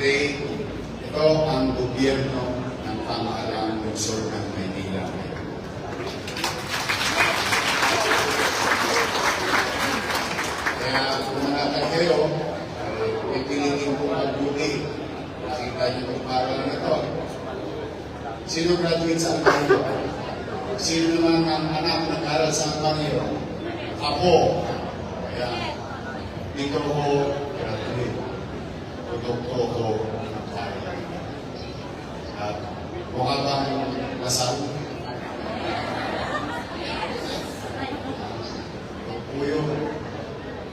today, ito ang gobyerno ng pamahalaan ng lungsod ng Maynila. Kaya kung manatag kayo, pipilitin ko mabuti. Nakita niyo itong paral na ito. Sino graduate sa Albanyo? Sino naman ang anak nag-aral sa Albanyo? Ako. Kaya dito ko graduate. Produkto ko ng bayan. At mukha bang nasal? Po yun.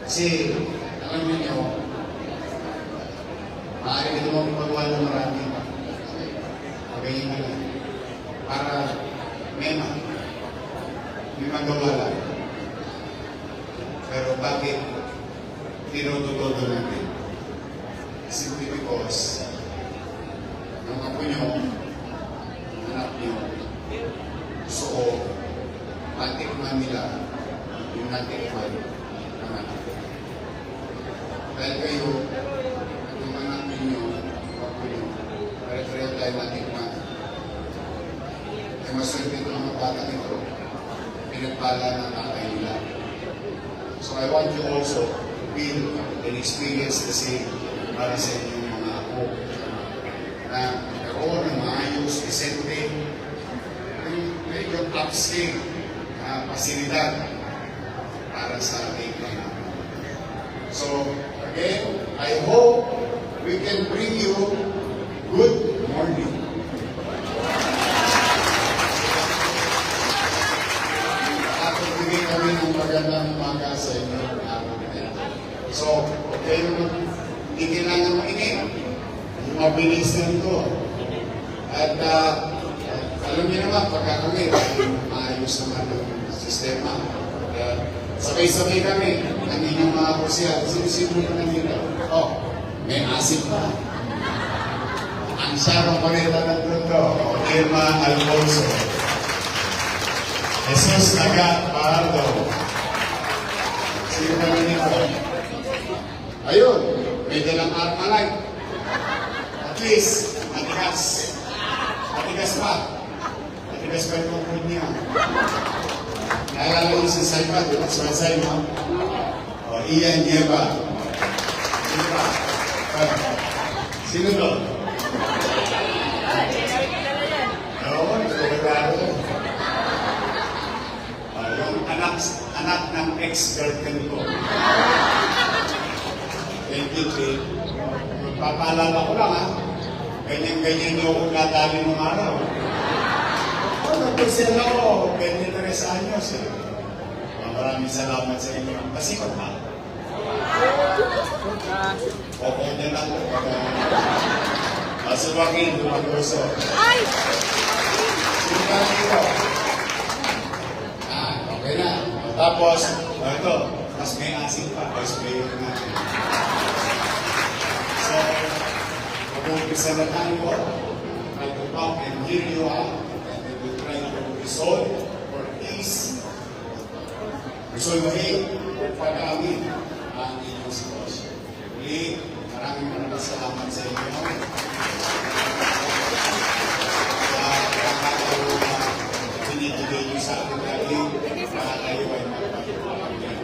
Kasi, alam niyo, maaari ka naman magawa ng marami. Pagayin ka lang. Para may magawa lang. Pero bakit tinututodo natin? Simply because ang apo nyo, anak nyo, gusto ko matikman nila yung natikman ng anak ko. Dahil kayo, yung anak ninyo, apo nyo, pare-pareho tayo matikman. Kaya maswerte ito mga bata nito, pinagpala ng tatay nila. So I want you also to feel and experience the same para sa inyong mga apo na karoon ng maayos, decente, medyo upscale na pasilidad para sa ating mga apo. So, again, I hope we can bring you good morning. At magbigay kami ng magandang umaga sa inyong araw na ito. So, okay naman, hindi kailangan mainit. Mabilis lang ito. At alam niyo naman, pagka kami, maayos naman yung sistema. Sabay-sabay kami, ang inyong mga kursiyan. Sino-sino na nandito? Oh, may asin pa. Ang siyang panita ng mundo, Irma Alfonso. Jesus Agat Pardo. Sino na nandito? Ayun, may dalang Armalite. At least, matigas. Matigas pa. Matigas pa yung tungkod niya. Naalala ko si Saipa, di ba? Sumasay mo? O, Ian Nieva. Sino ba? Sino doon? Oo, nagkakaro. Yung anak ng ex-girlfriend ko. Thank you, Jay. Papaalala ko lang, ha? Ganyan-ganyan niyo ako nadali ng araw. Nagpusyan ako, 23 anyos, eh. Maraming salamat sa inyo. Pasikot, ha? Okay na lang. Masuwakin, dumaguso. Ay! Sino ka dito? Okay na. Tapos, ito, mas may asin pa. Mas may natin. So, mag-umpisa na tayo. Try to talk and hear you out. And we will try to resolve for peace. Resolve pag-amin ang inyong sitwasyon. Muli, maraming salamat sa inyo. Sa pagkakataon na binibigay niyo sa akin lagi para tayo ay magpapagpapagyan.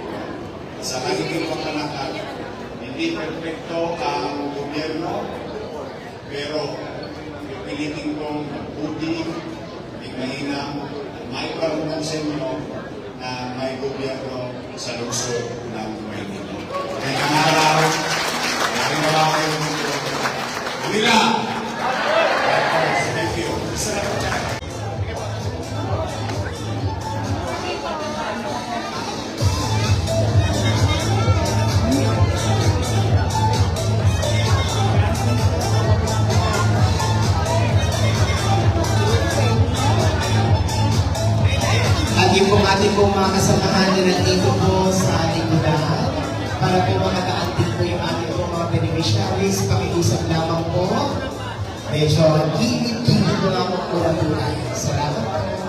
Sa kanilang pagkakataon, hindi perfecto ang gobyerno, pero pilitin kong mabuti, mainam, may parunong sa inyo na may gobyerno sa lungsod ng Maynila. Ngayong araw, maraming kayo dito. Manila! Thank you. Ating pong mga kasamahan na nandito po sa ating lugar para po makakaantin po yung ating po mga beneficiaries. Pakiusap lamang po. Medyo gilid-gilid po lang po po. Salamat po.